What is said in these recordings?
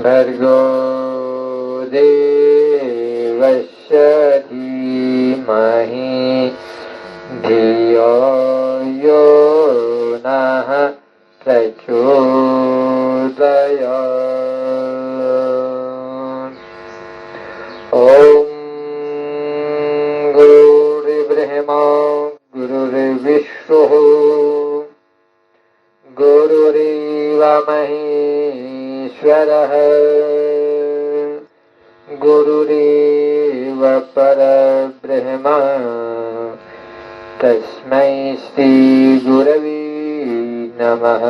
भर्गो देवस्य धीमहि धियो यो नः प्रचोदयात्। ॐ गुरुर्ब्रह्मा गुरुर्विष्णुः गुरुरेव महेश्वरः गुरुरेव परब्रह्म तस्मै श्री गुरवे नमः।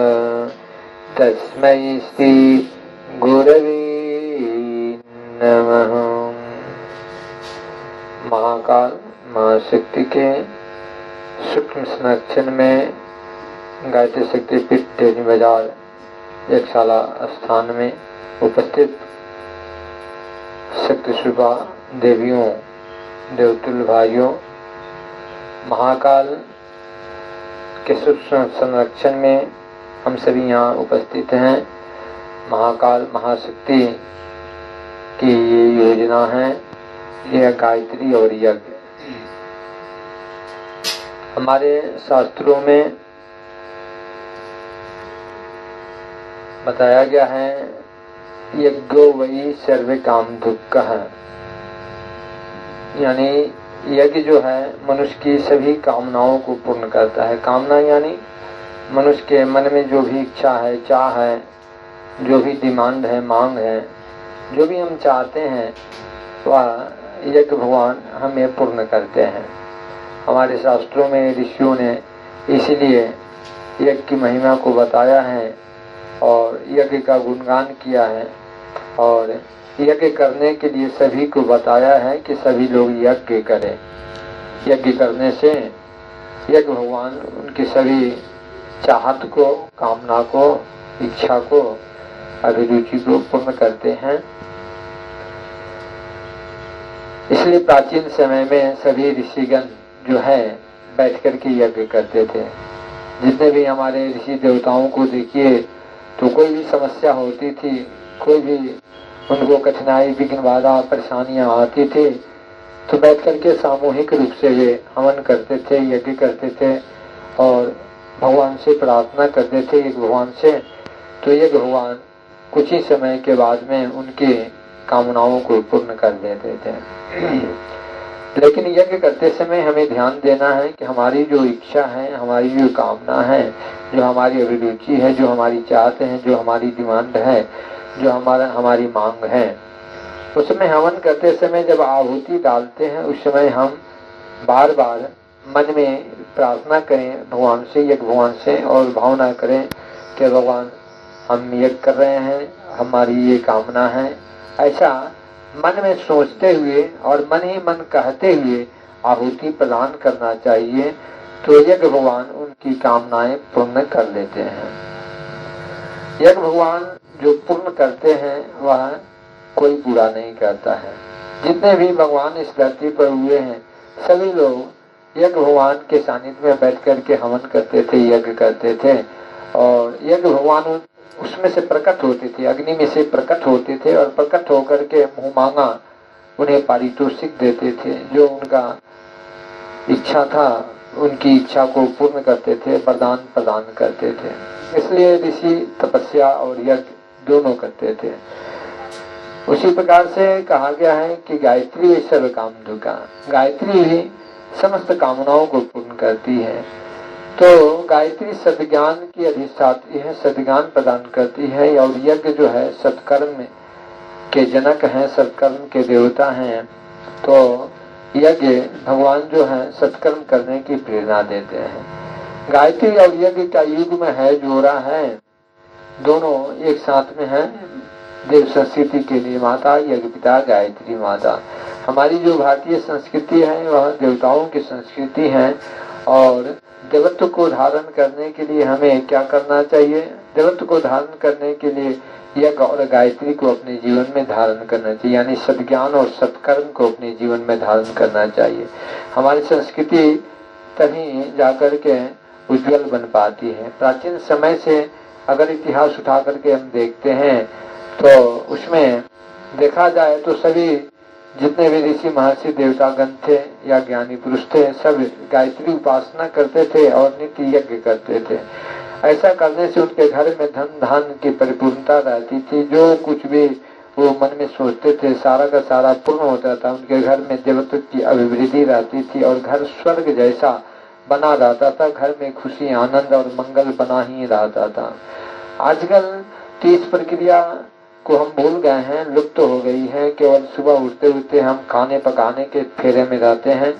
तस्मै श्री गुरवे नमः। महाकाल महाशक्ति के सूक्ष्म संरक्षण में गायत्री शक्तिपीठ डेरी बाजार यज्ञशाला स्थान में उपस्थित शक्ति स्वरूपा देवियों देवतुल्य भाइयों, महाकाल के सूक्ष्म संरक्षण में हम सभी यहाँ उपस्थित हैं। महाकाल महाशक्ति की ये योजना है, यह गायत्री और यज्ञ। हमारे शास्त्रों में बताया गया है यज्ञो वही सर्व काम दुख है, यानी यज्ञ जो है मनुष्य की सभी कामनाओं को पूर्ण करता है। कामना यानी मनुष्य के मन में जो भी इच्छा है, चाह है, जो भी डिमांड है, मांग है, जो भी हम चाहते हैं वह यज्ञ भगवान हमें पूर्ण करते हैं। हमारे शास्त्रों में ऋषियों ने इसीलिए यज्ञ की महिमा को बताया है और यज्ञ का गुणगान किया है और यज्ञ करने के लिए सभी को बताया है कि सभी लोग यज्ञ करें। यज्ञ करने से यज्ञ भगवान उनकी सभी चाहत को, कामना को, इच्छा को, अभिरुचि को पूर्ण करते हैं। इसलिए प्राचीन समय में सभी ऋषिगण जो है बैठ करके यज्ञ करते थे। जितने भी हमारे ऋषि देवताओं को देखिए तो कोई भी समस्या होती थी, कोई भी उनको कठिनाई, विघ्न, बाधा, परेशानियां आती थी तो बैठ करके सामूहिक रूप से वे हवन करते थे, यज्ञ करते थे और भगवान से प्रार्थना करते थे एक भगवान से। तो ये भगवान कुछ ही समय के बाद में उनके कामनाओं को पूर्ण कर देते थे। लेकिन यज्ञ करते समय हमें ध्यान देना है कि हमारी जो इच्छा है, हमारी जो कामना है, जो हमारी अभिरुचि है, जो हमारी चाहते हैं, जो हमारी डिमांड है, जो हमारी मांग है, उसमें हवन करते समय जब आहुति डालते हैं उस समय हम बार बार मन में प्रार्थना करें भगवान से, यज्ञ भगवान से, और भावना करें कि भगवान हम यज्ञ कर रहे हैं, हमारी ये कामना है। ऐसा मन में सोचते हुए और मन ही मन कहते हुए आहुति प्रदान करना चाहिए, तो यज्ञ भगवान उनकी कामनाएं पूर्ण कर लेते हैं। यज्ञ भगवान जो पूर्ण करते हैं वह कोई पूरा नहीं करता है। जितने भी भगवान इस धरती पर हुए हैं सभी लोग यज्ञ भगवान के सानिध्य में बैठ करके हवन करते थे, यज्ञ करते थे और यज्ञ भगवान उसमें से प्रकट होते थे, अग्नि में से प्रकट होते थे और प्रकट होकर के मुंह मांगा उन्हें पारितोषिक देते थे। जो उनका इच्छा था उनकी इच्छा को पूर्ण करते थे, वरदान प्रदान करते थे। इसलिए ऋषि तपस्या और यज्ञ दोनों करते थे। उसी प्रकार से कहा गया है कि गायत्री सर्व काम दुका, गायत्री ही समस्त कामनाओं को पूर्ण करती है। तो गायत्री सद्ज्ञान की अधिष्ठात्री है, सद्ज्ञान प्रदान करती है और यज्ञ जो है सत्कर्म के जनक हैं, सत्कर्म के देवता हैं। तो यज्ञ भगवान जो है सत्कर्म करने की प्रेरणा देते हैं। गायत्री और यज्ञ का युग में है, जोड़ा है, दोनों एक साथ में है। देव संस्कृति के लिए माता यज्ञ पिता गायत्री माता। हमारी जो भारतीय संस्कृति है वह देवताओं की संस्कृति है और देवत्व को धारण करने के लिए हमें क्या करना चाहिए? देवत्व को धारण करने के लिए यज्ञ और गायत्री को अपने जीवन में धारण करना चाहिए, यानी सद्ज्ञान और सत्कर्म को अपने जीवन में धारण करना चाहिए। हमारी संस्कृति तभी जाकर के उज्जवल बन पाती है। प्राचीन समय से अगर इतिहास उठा करके हम देखते हैं तो उसमें देखा जाए तो सभी जितने भी ऋषि महर्षि देवतागण थे या ज्ञानी पुरुष थे, सब गायत्री उपासना करते थे और नित्य यज्ञ करते थे। ऐसा करने से उनके घर में धन धान की परिपूर्णता रहती थी। जो कुछ भी वो मन में सोचते थे सारा का सारा पूर्ण होता था। उनके घर में देवत्व की अभिवृद्धि रहती थी और घर स्वर्ग जैसा बना रहता था। घर में खुशी, आनंद और मंगल बना ही रहता था। आजकल तो इस प्रक्रिया को हम भूल गए हैं, लुप्त हो गई है। केवल सुबह उठते उठते हम खाने पकाने के फेरे में रहते हैं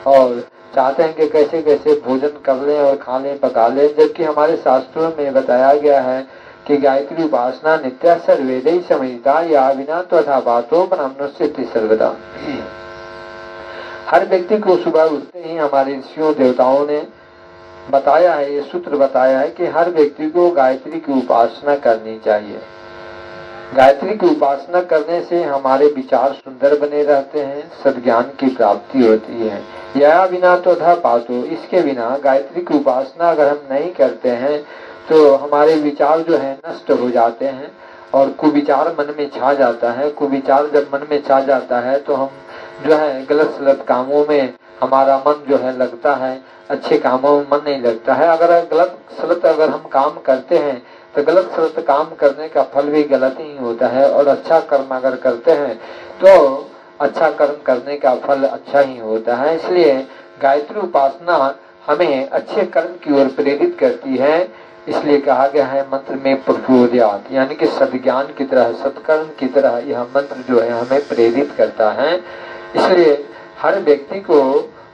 और चाहते हैं कि कैसे कैसे भोजन कर लें और खा लें पका लें, जबकि हमारे शास्त्रों में बताया गया है कि गायत्री उपासना नित्या सर्वेदई समिता या विना त्वथा बातो ब्राह्मणस्य सर्वदा। हर व्यक्ति को सुबह उठते ही हमारे ऋषियों देवताओं ने बताया है, ये सूत्र बताया है कि हर व्यक्ति को गायत्री की उपासना करनी चाहिए। गायत्री की उपासना करने से हमारे विचार सुंदर बने रहते हैं, सद्ज्ञान की प्राप्ति होती है। या बिना तो था पातो, इसके बिना गायत्री की उपासना अगर हम नहीं करते हैं तो हमारे विचार जो है नष्ट हो जाते हैं और कुविचार मन में छा जाता है। कुविचार जब मन में छा जाता है तो हम जो है गलत सलत कामों में हमारा मन जो है लगता है, अच्छे कामों में मन नहीं लगता है। अगर गलत सलत अगर हम काम करते हैं तो गलत सलत काम करने का फल भी गलत ही होता है और अच्छा कर्म अगर करते हैं तो अच्छा कर्म करने का फल अच्छा ही होता है। इसलिए गायत्री उपासना हमें अच्छे कर्म की ओर प्रेरित करती है। इसलिए कहा गया है मंत्र में प्रचोदयात्, यानी कि सद्ज्ञान की तरह, सत्कर्म की तरह यह मंत्र जो है हमें प्रेरित करता है। इसलिए हर व्यक्ति को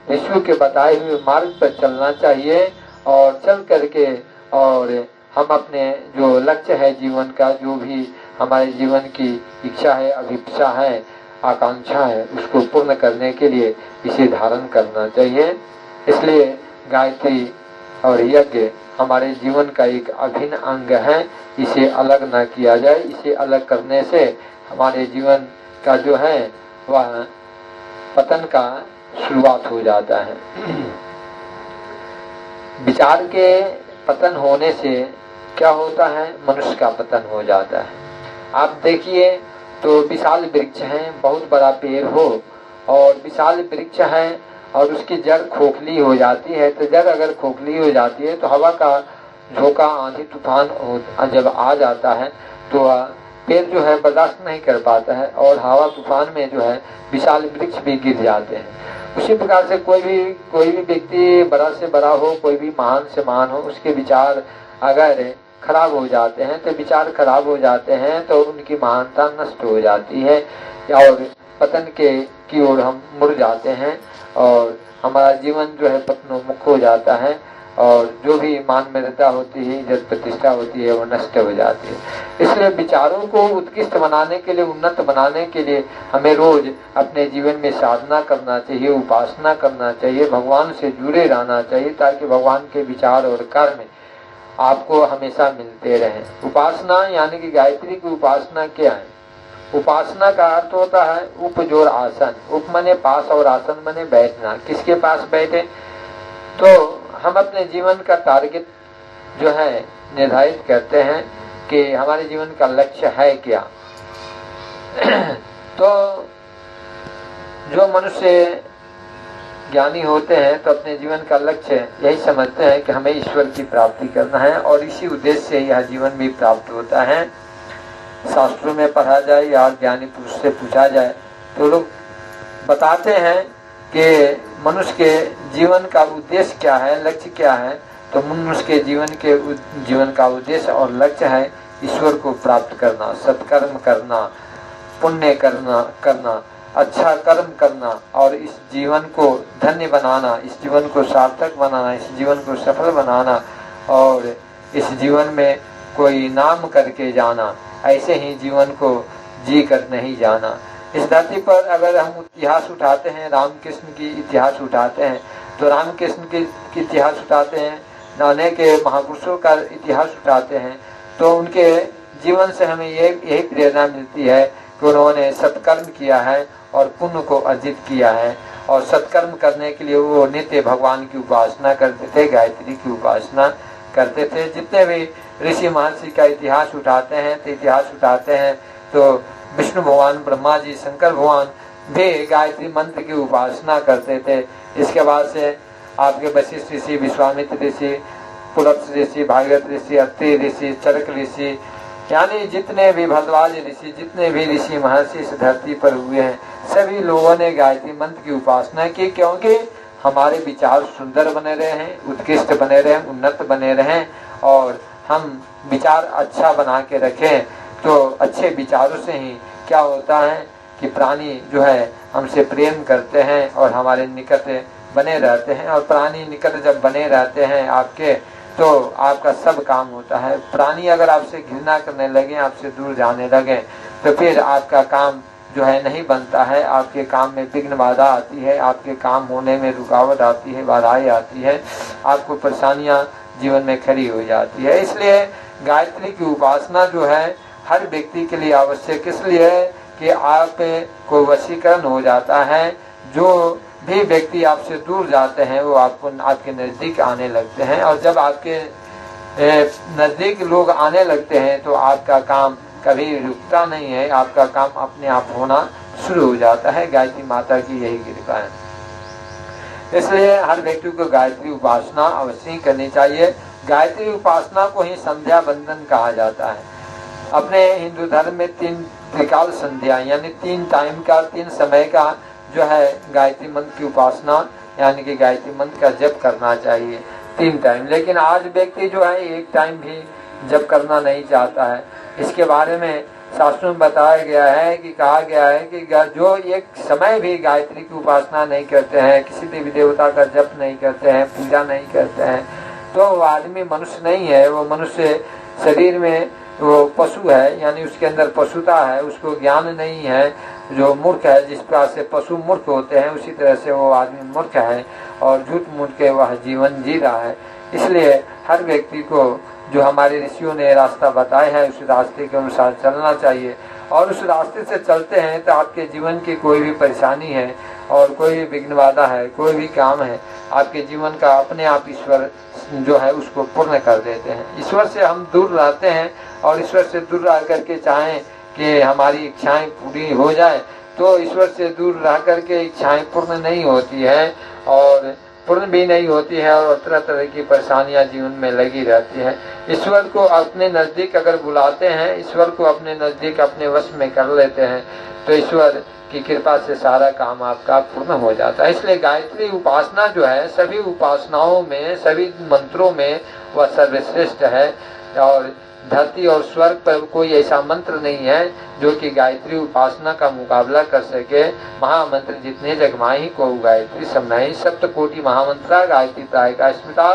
विष्णु के बताए हुए मार्ग पर चलना चाहिए और चल करके और हम अपने जो लक्ष्य है जीवन का, जो भी हमारे जीवन की इच्छा है, अभिप्सा है, आकांक्षा है, उसको पूर्ण करने के लिए इसे धारण करना चाहिए। इसलिए गायत्री और यज्ञ हमारे जीवन का एक अभिन्न अंग है। इसे अलग न किया जाए। इसे अलग करने से हमारे जीवन का जो है वह पतन का शुरुआत हो जाता है। विचार के पतन होने से क्या होता है? मनुष्य का पतन हो जाता है। आप देखिए तो विशाल वृक्ष है, बहुत बड़ा पेड़ हो और विशाल वृक्ष है और उसकी जड़ खोखली हो जाती है, तो जड़ अगर खोखली हो जाती है तो हवा का झोंका, आंधी तूफान जब आ जाता है तो पेड़ जो है बर्दाश्त नहीं कर पाता है और हवा तूफान में जो है विशाल वृक्ष भी गिर जाते हैं। उसी प्रकार से कोई भी व्यक्ति बड़ा से बड़ा हो, कोई भी महान से महान हो, उसके विचार अगर खराब हो जाते हैं तो विचार खराब हो जाते हैं तो उनकी महानता नष्ट हो जाती है और पतन की ओर हम मुड़ जाते हैं और हमारा जीवन जो है पतनोन्मुख हो जाता है और जो भी मान मर्यादा होती है, इज्जत प्रतिष्ठा होती है, वो नष्ट हो जाती है। इसलिए विचारों को उत्कृष्ट बनाने के लिए, उन्नत बनाने के लिए हमें रोज अपने जीवन में साधना करना चाहिए, उपासना करना चाहिए, भगवान से जुड़े रहना चाहिए ताकि भगवान के विचार और कर्म आपको हमेशा मिलते रहें। उपासना यानी कि गायत्री की उपासना क्या है? उपासना का अर्थ होता है उप जोर आसन। उप मने पास और आसन मने बैठना। किसके पास बैठे? तो हम अपने जीवन का टारगेट जो है निर्धारित करते हैं कि हमारे जीवन का लक्ष्य है क्या। तो जो मनुष्य ज्ञानी होते हैं तो अपने जीवन का लक्ष्य यही समझते हैं कि हमें ईश्वर की प्राप्ति करना है और इसी उद्देश्य से यह जीवन भी प्राप्त होता है। शास्त्रों में पढ़ा जाए या ज्ञानी पुरुष से पूछा जाए तो लोग बताते हैं कि मनुष्य के जीवन का उद्देश्य क्या है, लक्ष्य क्या है। तो मनुष्य के जीवन का उद्देश्य और लक्ष्य है ईश्वर को प्राप्त करना, सत्कर्म करना, पुण्य करना, अच्छा कर्म करना और इस जीवन को धन्य बनाना, इस जीवन को सार्थक बनाना, इस जीवन को सफल बनाना और इस जीवन में कोई नाम करके जाना। ऐसे ही जीवन को जी कर नहीं जाना। इस धरती पर अगर हम इतिहास उठाते हैं, रामकृष्ण की इतिहास उठाते हैं तो रामकृष्ण की इतिहास उठाते हैं, नाने के महापुरुषों का इतिहास उठाते हैं तो उनके जीवन से हमें यही प्रेरणा मिलती है कि उन्होंने सत्कर्म किया है और पुण्य को अर्जित किया है और सत्कर्म करने के लिए वो नित्य भगवान की उपासना करते थे, गायत्री की उपासना करते थे। जितने भी ऋषि महर्षि का इतिहास उठाते हैं तो इतिहास उठाते हैं तो विष्णु भगवान, ब्रह्मा जी, शंकर भगवान भी गायत्री मंत्र की उपासना करते थे। इसके बाद से आपके वशिष्ठ ऋषि, विश्वामित्र ऋषि, पुलत्स्य ऋषि, भागीरथ ऋषि, अत्रि ऋषि, चरक ऋषि, यानी जितने भी भरद्वाज ऋषि, जितने भी ऋषि महर्षि इस धरती पर हुए हैं, सभी लोगों ने गायत्री मंत्र की उपासना की, क्योंकि हमारे विचार सुंदर बने रहे हैं, उत्कृष्ट बने रहे, उन्नत बने रहे, और हम विचार अच्छा बना के रखें। तो अच्छे विचारों से ही क्या होता है कि प्राणी जो है हमसे प्रेम करते हैं और हमारे निकट बने रहते हैं, और प्राणी निकट जब बने रहते हैं आपके, तो आपका सब काम होता है। प्राणी अगर आपसे घृणा करने लगे, आपसे दूर जाने लगे, तो फिर आपका काम जो है नहीं बनता है, आपके काम में विघ्न बाधा आती है, आपके काम होने में रुकावट आती है, बाधाएं आती है, आपको परेशानियां जीवन में खड़ी हो जाती है। इसलिए गायत्री की उपासना जो है हर व्यक्ति के लिए आवश्यक इसलिए है कि आप को वशीकरण हो जाता है। जो भी व्यक्ति आपसे दूर जाते हैं वो आपको आपके नजदीक आने लगते हैं, और जब आपके नजदीक लोग आने लगते हैं तो आपका काम कभी रुकता नहीं है, आपका काम अपने आप होना शुरू हो जाता है। गायत्री माता की यही कृपा है। इसलिए हर व्यक्ति को गायत्री उपासना अवश्य करनी चाहिए। गायत्री उपासना को ही संध्या बंदन कहा जाता है। अपने हिंदू धर्म में 3 त्रिकाल संध्या यानी 3 टाइम का, 3 समय का जो है गायत्री मंत्र की उपासना यानी कि गायत्री मंत्र का जप करना चाहिए 3 टाइम। लेकिन आज व्यक्ति जो है 1 टाइम भी जप करना नहीं चाहता है। इसके बारे में शास्त्रों में बताया गया है कि कहा गया है कि जो एक समय भी गायत्री की उपासना नहीं करते हैं, किसी देवी देवता का जप नहीं करते हैं, पूजा नहीं करते हैं, तो वो आदमी मनुष्य नहीं है। वो मनुष्य शरीर में वो पशु है, यानी उसके अंदर पशुता है, उसको ज्ञान नहीं है। जो मूर्ख है, जिस प्रकार से पशु मूर्ख होते हैं, उसी तरह से वो आदमी मूर्ख है और झूठ मूठ के वह जीवन जी रहा है। इसलिए हर व्यक्ति को जो हमारे ऋषियों ने रास्ता बताया है उस रास्ते के अनुसार चलना चाहिए, और उस रास्ते से चलते हैं तो आपके जीवन की कोई भी परेशानी है और कोई भी विघ्न बाधा है, कोई भी काम है, आपके जीवन का अपने आप ईश्वर जो है उसको पूर्ण कर देते हैं। ईश्वर से हम दूर रहते हैं, और ईश्वर से दूर रह करके चाहें कि हमारी इच्छाएं पूरी हो जाए, तो ईश्वर से दूर रह करके इच्छाएं पूर्ण नहीं होती है, और पूर्ण भी नहीं होती है, और तरह तरह की परेशानियां जीवन में लगी रहती है। ईश्वर को अपने नजदीक अगर बुलाते हैं, ईश्वर को अपने नजदीक अपने वश में कर लेते हैं, तो ईश्वर की कृपा से सारा काम आपका पूर्ण हो जाता है। इसलिए गायत्री उपासना जो है सभी उपासनाओं में, सभी मंत्रों में वह सर्वश्रेष्ठ है, और धरती और स्वर्ग पर कोई ऐसा मंत्र नहीं है जो कि गायत्री उपासना का मुकाबला कर सके। महामंत्र जितने जगमाही को गायत्री समनाही, सप्तकोटि महामंत्रा गायत्री प्राय का स्मृता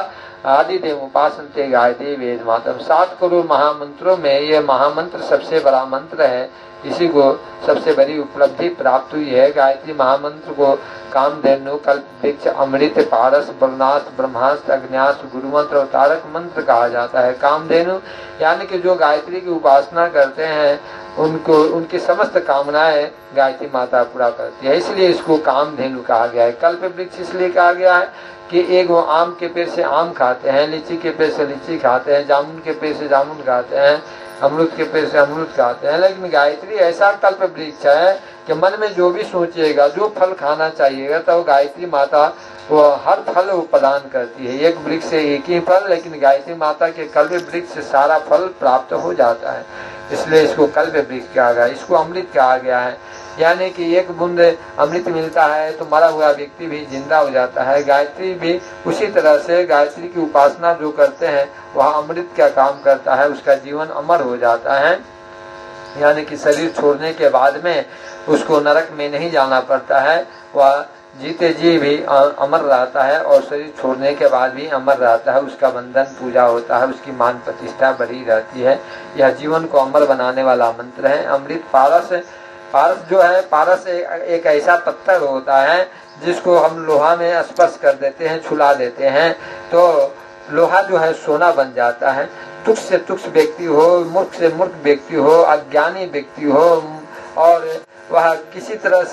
आदि देव उपासनते गायत्री वेद मातम। 7 करोड़ महामंत्रों में ये महामंत्र सबसे बड़ा मंत्र है, इसी को सबसे बड़ी उपलब्धि प्राप्त हुई है। गायत्री महामंत्र को कामधेनु, कल्प वृक्ष, अमृत, पारस, बलनाश, ब्रह्मास्त्र, अग्न्यास, गुरु मंत्र और तारक मंत्र कहा जाता है। कामधेनु यानी कि जो गायत्री की उपासना करते हैं उनको उनकी समस्त कामनाएं गायत्री माता पूरा करती है, इसलिए इसको कामधेनु कहा गया है। कल्प वृक्ष इसलिए कहा गया है कि एक वो आम के पेड़ से आम खाते हैं, लीची के पेड़ से लीची खाते हैं, जामुन के पेड़ से जामुन खाते हैं, अमरूद के पेड़ से अमरूद खाते हैं। लेकिन गायत्री ऐसा कल्प वृक्ष है कि मन में जो भी सोचिएगा, जो फल खाना चाहिएगा, तो गायत्री माता वो हर फल वो प्रदान करती है। एक वृक्ष से एक ही फल, लेकिन गायत्री माता के कल्प वृक्ष से सारा फल प्राप्त हो जाता है, इसलिए इसको कल्प वृक्ष कहा गया। इसको अमृत कहा गया है, यानी कि एक बूंद अमृत मिलता है तो मरा हुआ व्यक्ति भी जिंदा हो जाता है। गायत्री भी उसी तरह से, गायत्री की उपासना जो करते हैं वह अमृत का काम करता है, उसका जीवन अमर हो जाता है, यानी कि शरीर छोड़ने के बाद में उसको नरक में नहीं जाना पड़ता है, वह जीते जी भी अमर रहता है और शरीर छोड़ने के बाद भी अमर रहता है। उसका बंधन पूजा होता है, उसकी मान प्रतिष्ठा बड़ी रहती है। यह जीवन को अमर बनाने वाला मंत्र है। अमृत पारस, पारस जो है, पारस एक ऐसा पत्थर होता है जिसको हम लोहा में स्पर्श कर देते हैं, छुला देते हैं, तो लोहा जो है सोना बन जाता है। तुच्छ से तुच्छ व्यक्ति हो, मूर्ख से मूर्ख व्यक्ति हो, अज्ञानी व्यक्ति हो, और वह किसी तरह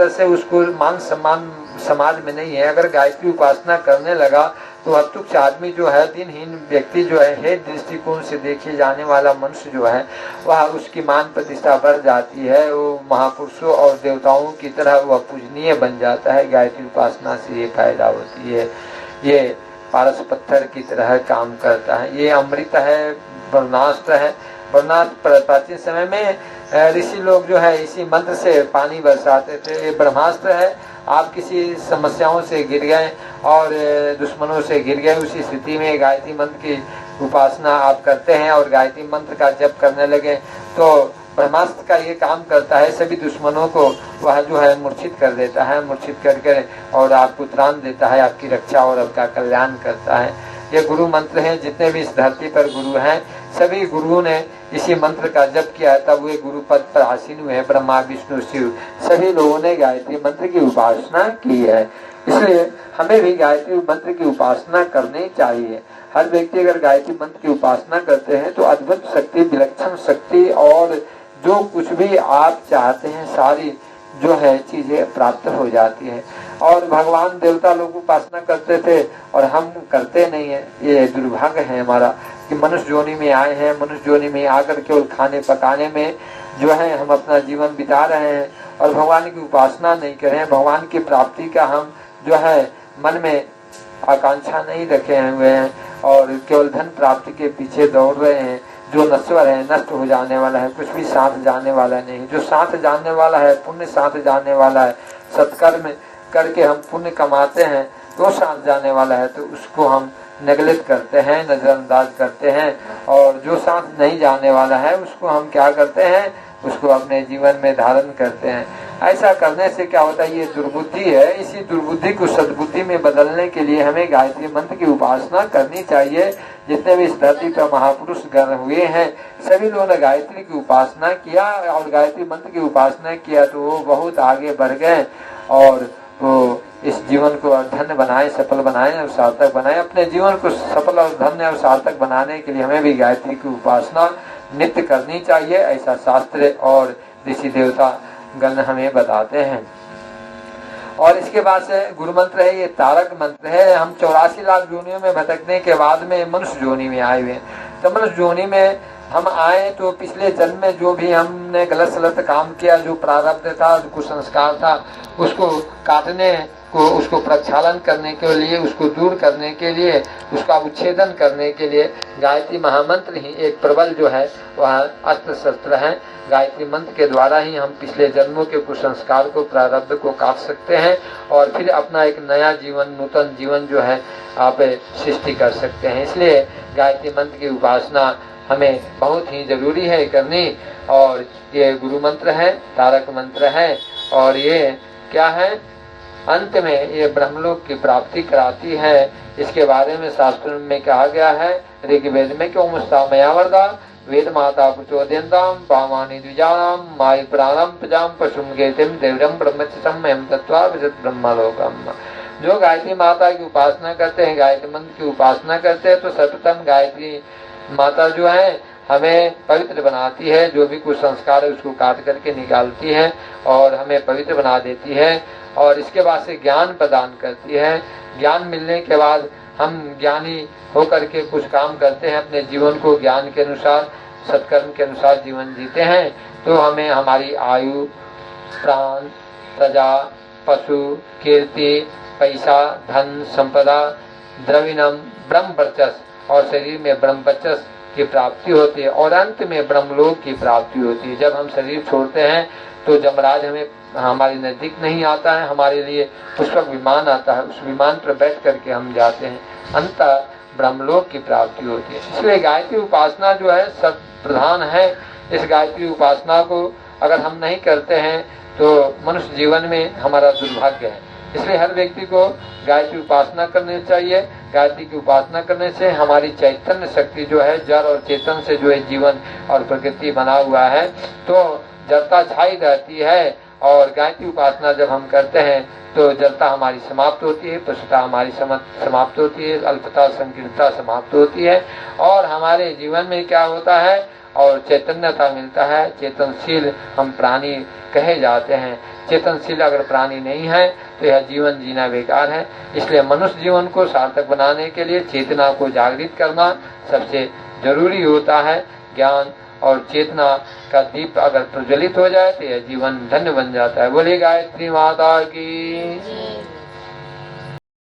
से उसको मान सम्मान समाज में नहीं है। अगर गायत्री उपासना करने लगा तो अब तुच्छ आदमी जो है, दिनहीन व्यक्ति जो है, हे दृष्टिकोण से देखे जाने वाला मनुष्य जो है, वह उसकी मान प्रतिष्ठा बढ़ जाती है। वो महापुरुषों और देवताओं की तरह वह पूजनीय बन जाता है। गायत्री उपासना से ये फायदा होती है। ये पारस पत्थर की तरह काम करता है। ये अमृत है, ब्रह्मास्त्र है। ब्रह्मास्त्र प्राचीन समय में ऋषि लोग जो है इसी मंत्र से पानी बरसाते थे। ये ब्रह्मास्त्र है। आप किसी समस्याओं से गिर गए और दुश्मनों से गिर गए, उसी स्थिति में गायत्री मंत्र की उपासना आप करते हैं और गायत्री मंत्र का जप करने लगे तो ब्रह्मास्त्र का ये काम करता है, सभी दुश्मनों को वह जो है मूर्छित कर देता है, मूर्छित करके और आपको त्राण देता है, आपकी रक्षा और आपका कल्याण करता है। ये गुरु मंत्र है। जितने भी इस धरती पर गुरु हैं, सभी गुरुओं ने इसी मंत्र का जप किया है, तब वे गुरु पद पर आसीन हुए हैं। ब्रह्मा विष्णु शिव सभी लोगों ने गायत्री मंत्र की उपासना की है। इसलिए हमें भी गायत्री मंत्र की उपासना करनी चाहिए। हर व्यक्ति अगर गायत्री मंत्र की उपासना करते हैं तो अद्भुत शक्ति, विलक्षण शक्ति और जो कुछ भी आप चाहते हैं सारी जो है चीजें प्राप्त हो जाती है। और भगवान देवता लोग उपासना करते थे और हम करते नहीं है। ये दुर्भाग्य है हमारा कि मनुष्य जोनि में आए हैं, मनुष्य जोनि में आकर केवल खाने पकाने में जो है हम अपना जीवन बिता रहे हैं और भगवान की उपासना नहीं कर रहे हैं। भगवान की प्राप्ति का हम जो है मन में आकांक्षा नहीं रखे हुए हैं और केवल धन प्राप्ति के पीछे दौड़ रहे हैं, जो नश्वर है, नष्ट हो जाने वाला है, कुछ भी साथ जाने वाला नहीं। जो साथ जाने वाला है, पुण्य साथ जाने वाला है, सत्कर्म करके हम पुण्य कमाते हैं, तो साथ जाने वाला है, तो उसको हम नेगलेक्ट करते हैं, नजरअंदाज करते हैं। और जो साथ नहीं जाने वाला है उसको हम क्या करते हैं, उसको अपने जीवन में धारण करते हैं। ऐसा करने से क्या होता है, ये दुर्बुद्धि है। इसी दुर्बुद्धि को सद्बुद्धि में बदलने के लिए हमें गायत्री मंत्र की उपासना करनी चाहिए। जितने भी इस धरती पर महापुरुष गण हुए हैं, सभी लोगों ने गायत्री की उपासना किया और गायत्री मंत्र की उपासना किया तो वो बहुत आगे बढ़ गए और वो इस जीवन को धन्य बनाए, सफल बनाए और सार्थक बनाए। अपने जीवन को सफल और धन्य और सार्थक बनाने के लिए हमें भी गायत्री की उपासना नित्य करनी चाहिए। ऐसा शास्त्र और ऋषि देवता गण हमें बताते हैं। और इसके बाद से गुरु मंत्र है, ये तारक मंत्र है। हम 84 लाख जोनियों में भटकने के बाद में मनुष्य जोनि में आए हुए हैं। तो मनुष्य जोनि में हम आए तो पिछले जन्म में जो भी हमने गलत सलत काम किया, जो प्रारब्ध था, जो कुसंस्कार था, उसको काटने को, उसको प्रक्षालन करने के लिए, उसको दूर करने के लिए, उसका उच्छेदन करने के लिए गायत्री महामंत्र ही एक प्रबल जो है वह अस्त्र शस्त्र है। गायत्री मंत्र के द्वारा ही हम पिछले जन्मों के कुसंस्कार को, प्रारब्ध को काट सकते हैं और फिर अपना एक नया जीवन, नूतन जीवन जो है आप सृष्टि कर सकते हैं। इसलिए गायत्री मंत्र की उपासना हमें बहुत ही जरूरी है करनी। और ये गुरु मंत्र है, तारक मंत्र है और ये क्या है, अंत में ये ब्रह्मलोक की प्राप्ति कराती है। इसके बारे में शास्त्र में कहा गया है ऋग्वेद में, क्यों मुस्तामया वरदा वेद माता प्रचोदयन्ताम पामानि द्विजानाम माय प्राणम प्रजाम पशुम गेतिम देवरम ब्रह्मचितम एम तत्वा विजत ब्रह्मलोकम। जो गायत्री माता की उपासना करते हैं, गायत्री मंत्र की उपासना करते हैं, तो सर्वप्रथम गायत्री माता जो है हमें पवित्र बनाती है। जो भी कुछ संस्कार है उसको काट करके निकालती है और हमें पवित्र बना देती है। और इसके बाद से ज्ञान प्रदान करती है। ज्ञान मिलने के बाद हम ज्ञानी होकर के कुछ काम करते हैं, अपने जीवन को ज्ञान के अनुसार, सत्कर्म के अनुसार जीवन जीते हैं, तो हमें हमारी आयु, प्राण, प्रजा, पशु, कीर्ति, पैसा, धन, संपदा, द्रविणम, ब्रह्म वर्चस्व और शरीर में ब्रह्म वर्चस्व की प्राप्ति होती है और अंत में ब्रह्मलोक की प्राप्ति होती है। जब हम शरीर छोड़ते हैं तो जमराज हमें हमारे नजदीक नहीं आता है, हमारे लिए पुष्पक विमान आता है, उस विमान पर बैठ करके हम जाते हैं, अंत ब्रह्मलोक की प्राप्ति होती है। इसलिए गायत्री उपासना जो है सब प्रधान है। इस गायत्री उपासना को अगर हम नहीं करते हैं तो मनुष्य जीवन में हमारा दुर्भाग्य है। इसलिए हर व्यक्ति को गायत्री उपासना करनी चाहिए। गायत्री की उपासना करने से हमारी चैतन्य शक्ति जो है, जड़ और चेतन से जो है जीवन और प्रकृति बना हुआ है, तो जड़ता छाई रहती है। और गायत्री उपासना जब हम करते हैं तो जड़ता हमारी समाप्त होती है, पशुता हमारी समाप्त होती है, अल्पता, संकीर्णता समाप्त होती है और हमारे जीवन में क्या होता है और चैतन्यता मिलता है। चेतनशील हम प्राणी कहे जाते हैं। चेतनशील अगर प्राणी नहीं है तो यह जीवन जीना बेकार है। इसलिए मनुष्य जीवन को सार्थक बनाने के लिए चेतना को जागृत करना सबसे जरूरी होता है। ज्ञान और चेतना का दीप अगर प्रज्वलित हो जाए तो यह जीवन धन्य बन जाता है। बोलिए गायत्री माता की।